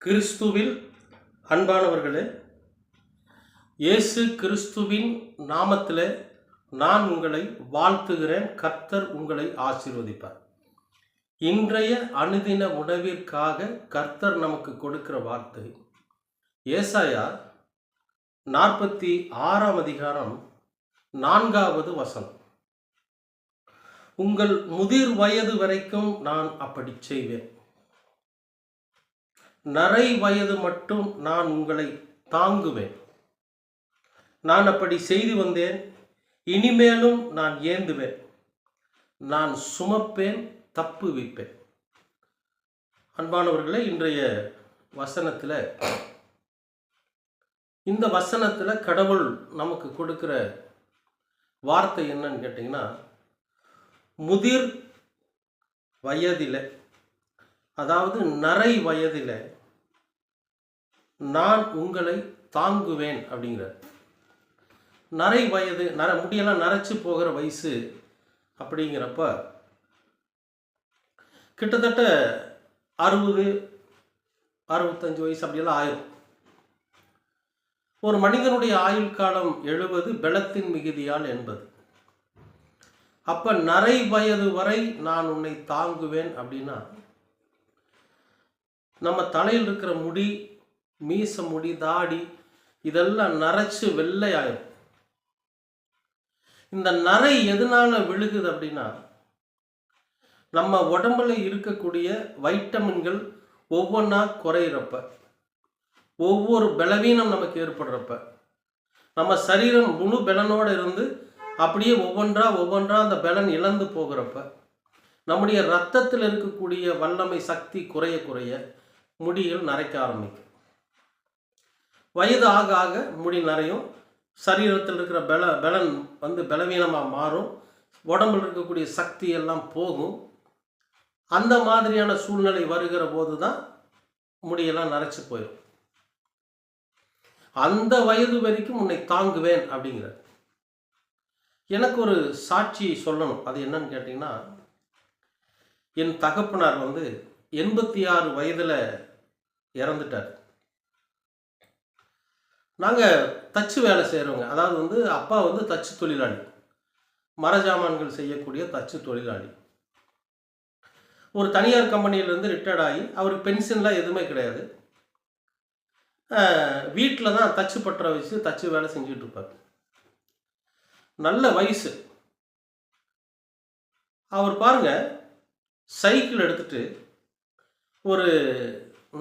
கிறிஸ்துவில் அன்பானவர்களே, இயேசு கிறிஸ்துவின் நாமத்திலே நான் உங்களை வாழ்த்துகிறேன். கர்த்தர் உங்களை ஆசீர்வதிப்பார். இன்றைய அனுதின உணவிற்காக கர்த்தர் நமக்கு கொடுக்கிற வார்த்தை ஏசாயா 46 அதிகாரம் 4வது வசனம். உங்கள் முதிர் வயது வரைக்கும் நான் அப்படி செய்வேன், நரை வயது மட்டும் நான் உங்களை தாங்குவேன். நான் அப்படி செய்து வந்தேன், இனிமேலும் நான் ஏந்துவேன், நான் சுமப்பேன், தப்புவிப்பேன். அன்பானவர்களே, இன்றைய வசனத்தில் இந்த வசனத்தில் கடவுள் நமக்கு கொடுக்கிற வார்த்தை என்னன்னு கேட்டிங்கன்னா, முதிர் வயதில், அதாவது நரை வயதில் நான் உங்களை தாங்குவேன் அப்படிங்கிறார். நரை வயது, முடியெல்லாம் நரைச்சி போகிற வயசு அப்படிங்கிறப்ப கிட்டத்தட்ட 60-65 வயசு அப்படியெல்லாம் ஆயிரும். ஒரு மனிதனுடைய ஆயுள் காலம் 70, பலத்தின் மிகுதியால் 80. அப்போ நரை வயது வரை நான் உன்னை தாங்குவேன் அப்படின்னா, நம்ம தலையில் இருக்கிற முடி, மீச முடி, தாடி இதெல்லாம் நரைச்சு வெள்ளையாயிரும். இந்த நரை எதனால விழுகுது அப்படின்னா, நம்ம உடம்புல இருக்கக்கூடிய வைட்டமின்கள் ஒவ்வொன்றா குறையிறப்ப, ஒவ்வொரு பலவீனம் நமக்கு ஏற்படுறப்ப, நம்ம சரீரம் முழு பலனோடு இருந்து அப்படியே ஒவ்வொன்றா அந்த பலன் இழந்து போகிறப்ப, நம்முடைய இரத்தத்தில் இருக்கக்கூடிய வல்லமை சக்தி குறைய குறைய முடிகள் நரைக்க ஆரம்பிக்கும். வயது ஆக ஆக முடி நரையும், சரீரத்தில் இருக்கிற பலன் பலவீனமாக மாறும், உடம்பில் இருக்கக்கூடிய சக்தி எல்லாம் போகும். அந்த மாதிரியான சூழ்நிலை வருகிற போது தான் முடியெல்லாம் நரைச்சி போயிடும். அந்த வயது வரைக்கும் உன்னை தாங்குவேன் அப்படிங்கிறார். எனக்கு ஒரு சாட்சி சொல்லணும். அது என்னன்னு கேட்டிங்கன்னா, என் தகப்பனார் 86 வயதில் இறந்துட்டார். நாங்கள் தச்சு வேலை செய்கிறவங்க. அதாவது அப்பா தச்சு தொழிலாளி, மரஜாமான்கள் செய்யக்கூடிய தச்சு தொழிலாளி. ஒரு தனியார் கம்பெனியிலேருந்து ரிட்டையர்ட் ஆகி அவருக்கு பென்ஷன்லாம் எதுவுமே கிடையாது. வீட்டில் தான் தச்சு பற்ற வச்சு தச்சு வேலை செஞ்சுட்டு இருப்பார். நல்ல வயசு. அவர் பாருங்க, சைக்கிள் எடுத்துட்டு ஒரு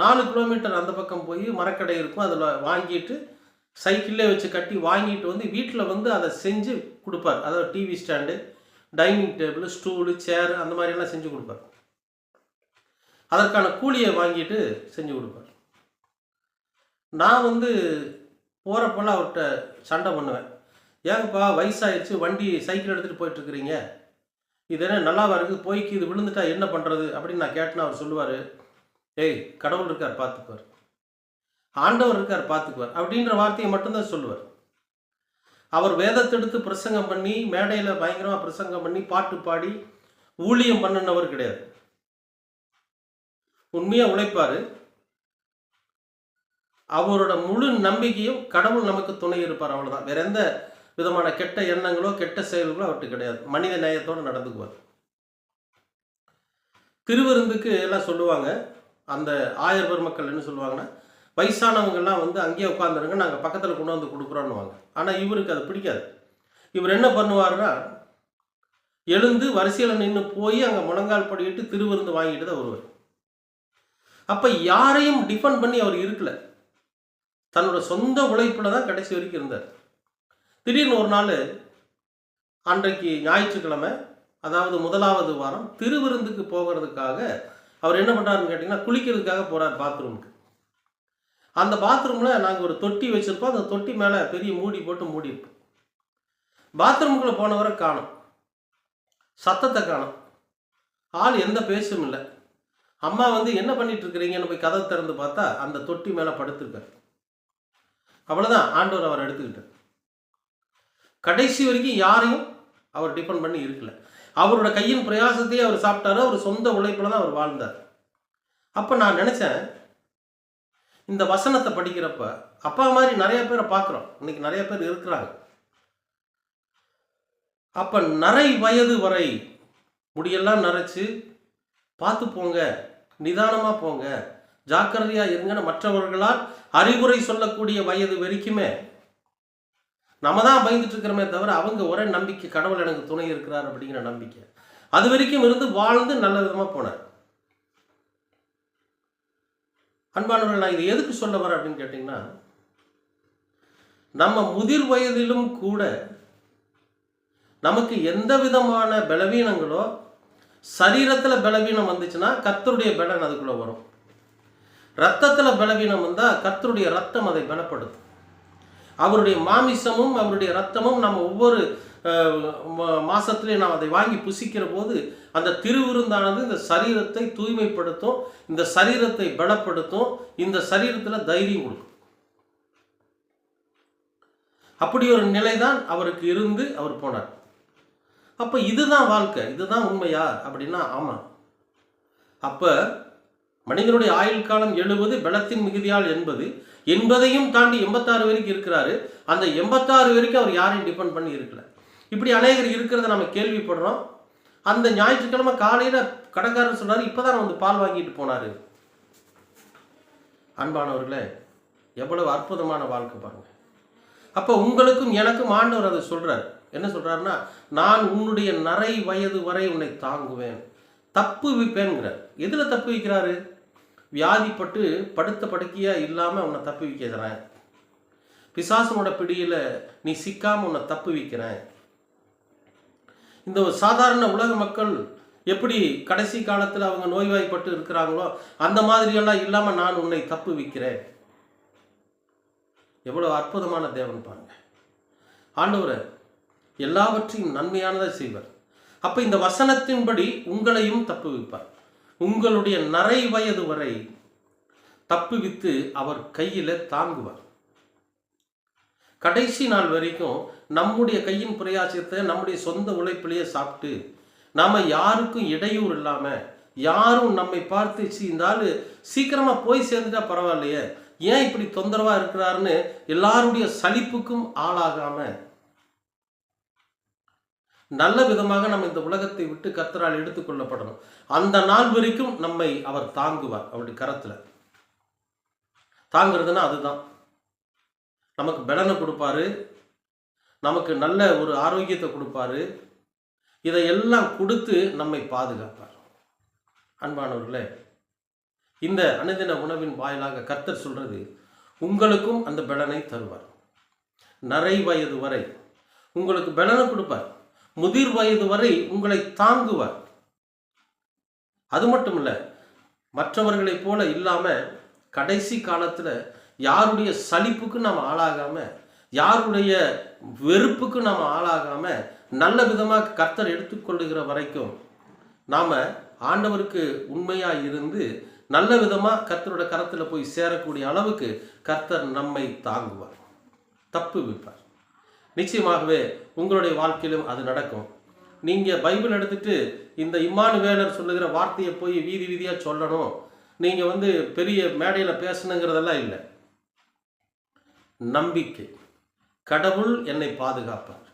4 கிலோமீட்டர் அந்த பக்கம் போய் மரக்கடை இருக்கும், அதில் வாங்கிட்டு சைக்கிள்லே வச்சு கட்டி வாங்கிட்டு வீட்டில் அதை செஞ்சு கொடுப்பார். அதாவது TV stand, dining table, stool, chair அந்த மாதிரிலாம் செஞ்சு கொடுப்பார். அதற்கான கூலியை வாங்கிட்டு செஞ்சு கொடுப்பார். நான் போகிறப்பெல்லாம் அவர்கிட்ட சண்டை பண்ணுவேன். ஏங்கப்பா வயசாகிடுச்சு, வண்டி சைக்கிள் எடுத்துகிட்டு போயிட்டுருக்குறீங்க, இது என்ன நல்லாவா இருக்குது, போய்க்கு இது விழுந்துட்டா என்ன பண்ணுறது அப்படின்னு நான் கேட்டேன்னா அவர் சொல்லுவார், ஏய் கடவுள் இருக்கார் பார்த்துக்குவார், ஆண்டவர் இருக்கார் பார்த்துக்குவார் அப்படின்ற வார்த்தையை மட்டும்தான் சொல்லுவார். அவர் வேதத்தை எடுத்து பிரசங்கம் பண்ணி, மேடையில் பயங்கரமாக பிரசங்கம் பண்ணி, பாட்டு பாடி ஊழியம் பண்ணினவர் கிடையாது. உண்மையாக உழைப்பார். அவரோட முழு நம்பிக்கையும் கடவுள் நமக்கு துணை இருப்பார், அவ்வளோதான். வேற எந்த விதமான கெட்ட எண்ணங்களோ கெட்ட செயல்களோ அவர்கிட்ட கிடையாது. மனித நேயத்தோடு நடந்துக்குவார். திருவிருந்துக்கு எல்லாம் சொல்லுவாங்க, அந்த ஆயர் பெருமக்கள் என்ன சொல்லுவாங்கன்னா, வயசானவங்கெல்லாம் அங்கேயே உட்காந்துருங்க, நாங்கள் பக்கத்தில் கொண்டு கொடுக்குறோன்னுவாங்க. ஆனால் இவருக்கு அது பிடிக்காது. இவர் என்ன பண்ணுவார்னா, எழுந்து வரிசையில் நின்று போய் அங்கே முழங்கால் படிக்கிட்டு திருவிருந்து வாங்கிட்டு தான் வருவார். அப்போ யாரையும் டிபெண்ட் பண்ணி அவர் இருக்கல, தன்னோட சொந்த உழைப்பில் தான் கடைசி வரைக்கும் இருந்தார். திடீர்னு ஒரு நாள், அன்றைக்கு ஞாயிற்றுக்கிழமை, அதாவது 1வது வாரம், திருவிருந்துக்கு போகிறதுக்காக அவர் என்ன பண்ணுறாருன்னு கேட்டிங்கன்னா, குளிக்கிறதுக்காக போகிறார் பாத்ரூமுக்கு. அந்த பாத்ரூமில் நாங்கள் ஒரு தொட்டி வச்சுருப்போம். அந்த தொட்டி மேலே பெரிய மூடி போட்டு மூடியிருப்போம். பாத்ரூமுக்குள்ளே போனவரை காணும், சத்தத்தை காணும், ஆள் எந்த பேச்சும் இல்லை. அம்மா என்ன பண்ணிட்டு இருக்கிறீங்கன்னு போய் கதவை திறந்து பார்த்தா அந்த தொட்டி மேலே படுத்திருக்கார். அவ்வளோதான், ஆண்டவர் அவர் எடுத்துக்கிட்டார். கடைசி வரைக்கும் யாரையும் அவர் டிபெண்ட் பண்ணி இருக்கல. அவரோட கையின் பிரயாசத்தையே அவர் சாப்பிட்டாரு. அவர் சொந்த உழைப்பில் தான் அவர் வாழ்ந்தார். அப்போ நான் நினச்சேன், இந்த வசனத்தை படிக்கிறப்ப அப்பா மாதிரி நிறைய பேரை பார்க்குறோம். இன்னைக்கு நிறைய பேர் இருக்கிறாங்க. அப்போ நரை வயது வரை முடியெல்லாம் நரைச்சு பார்த்து போங்க, நிதானமாக போங்க, ஜாக்கிரதையாக இருங்கன்னு மற்றவர்களால் அறிவுரை சொல்லக்கூடிய வயது வரைக்குமே நம்ம தான் பயந்துட்டு இருக்கிறோமே தவிர அவங்க ஒரே நம்பிக்கை, கடவுள் எனக்கு துணை இருக்கிறார் அப்படிங்கிற நம்பிக்கை, அது வரைக்கும் இருந்து வாழ்ந்து நல்ல விதமாக போனார். அன்பானவர்கள், நான் இதை எதுக்கு சொல்ல வரேன் அப்படின்னு கேட்டிங்கன்னா, நம்ம முதிர் வயதிலும் கூட நமக்கு எந்த விதமான பலவீனங்களோ, சரீரத்தில் பலவீனம் வந்துச்சுன்னா கர்த்தருடைய பலன் அதுக்குள்ளே வரும். ரத்தத்தில் பலவீனம் வந்தால் கர்த்தருடைய ரத்தம் அதை பலப்படுத்தும். அவருடைய மாமிசமும் அவருடைய ரத்தமும் நம்ம ஒவ்வொரு மாசத்துலேயும் நாம் அதை வாங்கி புசிக்கிற போது அந்த திருவிருந்தானது இந்த சரீரத்தை தூய்மைப்படுத்தும், இந்த சரீரத்தை பலப்படுத்தும், இந்த சரீரத்தில் தைரியம் கொடுக்கும். அப்படி ஒரு நிலைதான் அவருக்கு இருந்து அவர் போனார். அப்போ இதுதான் வாழ்க்கை, இதுதான் உண்மையா அப்படின்னா ஆமாம். அப்போ மனிதனுடைய ஆயுள் காலம் 70, பலத்தின் மிகுதியால் 80, 80ஐயும் தாண்டி 86 வரைக்கும் இருக்கிறாரு. அந்த 86 வரைக்கும் அவர் யாரையும் டிபெண்ட் பண்ணி இருக்கல. இப்படி அநேகர் இருக்கிறத நம்ம கேள்விப்படுறோம். அந்த ஞாயிற்றுக்கிழமை காலையில் கடைக்காரர் சொல்றாரு, இப்போதான் வந்து பால் வாங்கிட்டு போனாரு. அன்பானவர்களே, எவ்வளவு அற்புதமான வாழ்க்கை பாருங்க. அப்போ உங்களுக்கும் எனக்கும் ஆண்டவர் அதை சொல்றாரு. என்ன சொல்றாருன்னா, நான் உன்னுடைய நரை வயது வரை உன்னை தாங்குவேன், தப்பு வைப்பேன்கிறார். எதில் தப்பு வைக்கிறாரு? வியாதிப்பட்டு படுத்த படுக்கையா இல்லாமல் உன்னை தப்பு வைக்கிறேன், பிசாசனோட பிடியில் நீ சிக்காமல் உன்னை தப்பு வைக்கிறேன். இந்த சாதாரண உலக மக்கள் எப்படி கடைசி காலத்தில் அவங்க நோய்வாய்ப்பட்டு இருக்கிறாங்களோ அந்த மாதிரியெல்லாம் இல்லாமல் நான் உன்னை தப்பு வைக்கிறேன். எவ்வளோ அற்புதமான தேவன் பாருங்க. ஆண்டவரை எல்லாவற்றையும் நன்மையானதை செய்வார். அப்போ இந்த வசனத்தின்படி உங்களையும் தப்பு வைப்பார். உங்களுடைய நரை வயது வரை தப்புவித்து அவர் கையில் தாங்குவார். கடைசி நாள் வரைக்கும் நம்முடைய கையின் பிரயாசத்தை நம்முடைய சொந்த உழைப்பிலேயே சாப்பிட்டு நாம் யாருக்கும் இடையூறு இல்லாமல், யாரும் நம்மை பார்த்து இந்த ஆள் சீக்கிரமாக போய் சேர்ந்துட்டா பரவாயில்லையே, ஏன் இப்படி தொந்தரவாக இருக்கிறாருன்னு எல்லாருடைய சலிப்புக்கும் ஆளாகாமல் நல்ல விதமாக நம்ம இந்த உலகத்தை விட்டு கர்த்தரால் எடுத்துக்கொள்ளப்படணும். அந்த நாள் வரைக்கும் நம்மை அவர் தாங்குவார். அவருடைய கரத்தில் தாங்கிறதுனா அதுதான். நமக்கு பலனை கொடுப்பாரு, நமக்கு நல்ல ஒரு ஆரோக்கியத்தை கொடுப்பாரு, இதையெல்லாம் கொடுத்து நம்மை பாதுகாப்பார். அன்பானவர்களே, இந்த அனுதின உணவின் வாயிலாக கர்த்தர் சொல்றது, உங்களுக்கும் அந்த பலனை தருவார். நரை வயது வரை உங்களுக்கு பலனை கொடுப்பார், முதிர் வயது வரை உங்களை தாங்குவார். அது மட்டும் இல்லை, மற்றவர்களைப் போல இல்லாமல் கடைசி காலத்தில் யாருடைய சலிப்புக்கு நாம் ஆளாகாமல், யாருடைய வெறுப்புக்கு நாம் ஆளாகாமல் நல்ல விதமாக கர்த்தர் எடுத்துக்கொள்ளுகிற வரைக்கும் நாம் ஆண்டவருக்கு உண்மையாக இருந்து நல்ல விதமாக கர்த்தரோட கரத்தில் போய் சேரக்கூடிய அளவுக்கு கர்த்தர் நம்மை தாங்குவார், தப்பு வைப்பார். நிச்சயமாகவே உங்களுடைய வாழ்க்கையிலும் அது நடக்கும். நீங்கள் பைபிள் எடுத்துட்டு இந்த இம்மானுவேலர் சொல்லுகிற வார்த்தையை போய் வீதி வீதியாக சொல்லணும், நீங்கள் பெரிய மேடையில் பேசணுங்கிறதெல்லாம் இல்லை. நம்பிக்கை, கடவுள் என்னை பாதுகாப்பார்,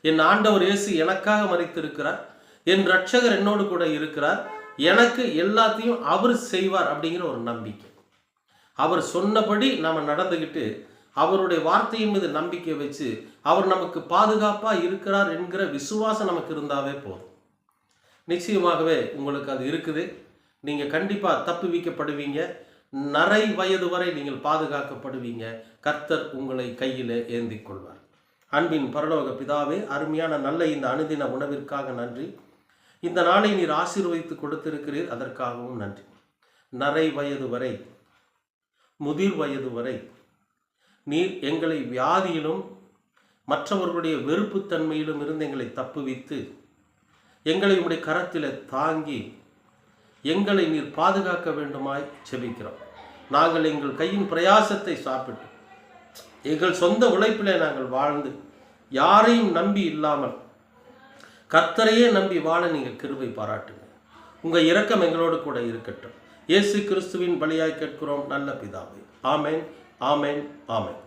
என் ஆண்டவர் இயேசு எனக்காக மரித்திருக்கிறார், என் இரட்சகர் என்னோடு கூட இருக்கிறார், எனக்கு எல்லாத்தையும் அவர் செய்வார் அப்படிங்கிற ஒரு நம்பிக்கை. அவர் சொன்னபடி நாம் நடந்துக்கிட்டு அவருடைய வார்த்தையின் மீது நம்பிக்கை வச்சு அவர் நமக்கு பாதுகாப்பாக இருக்கிறார் என்கிற விசுவாசம் நமக்கு இருந்தாவே போதும். நிச்சயமாகவே உங்களுக்கு அது இருக்குது. நீங்கள் கண்டிப்பாக தப்புவிக்கப்படுவீங்க. நரை வயது வரை நீங்கள் பாதுகாக்கப்படுவீங்க. கர்த்தர் உங்களை கையில் ஏந்தி கொள்வார். அன்பின் பரலோக பிதாவே, அருமையான நல்ல இந்த அனுதின உணவிற்காக நன்றி. இந்த நாளை நீர் ஆசீர்வதித்து கொடுத்திருக்கிறீர், அதற்காகவும் நன்றி. நரை வயது வரை, முதிர் வயது வரை நீர் எங்களை வியாதியிலும் மற்றவர்களுடைய வெறுப்புத்தன்மையிலும் இருந்து எங்களை தப்புவித்து எங்களை உடைய கரத்தில் தாங்கி எங்களை நீர் பாதுகாக்க வேண்டுமாய் செபிக்கிறோம். நாங்கள் எங்கள் கையின் பிரயாசத்தை சாப்பிட்டு எங்கள் சொந்த உழைப்பிலே நாங்கள் வாழ்ந்து யாரையும் நம்பி இல்லாமல் கர்த்தரையே நம்பி வாழ நீங்கள் கிருபை பாராட்டுங்க. உங்கள் இரக்கம் எங்களோடு கூட இருக்கட்டும். இயேசு கிறிஸ்துவின் வழியாய் கேட்கிறோம் நல்ல பிதாவே. ஆமென், ஆமென், ஆமென்.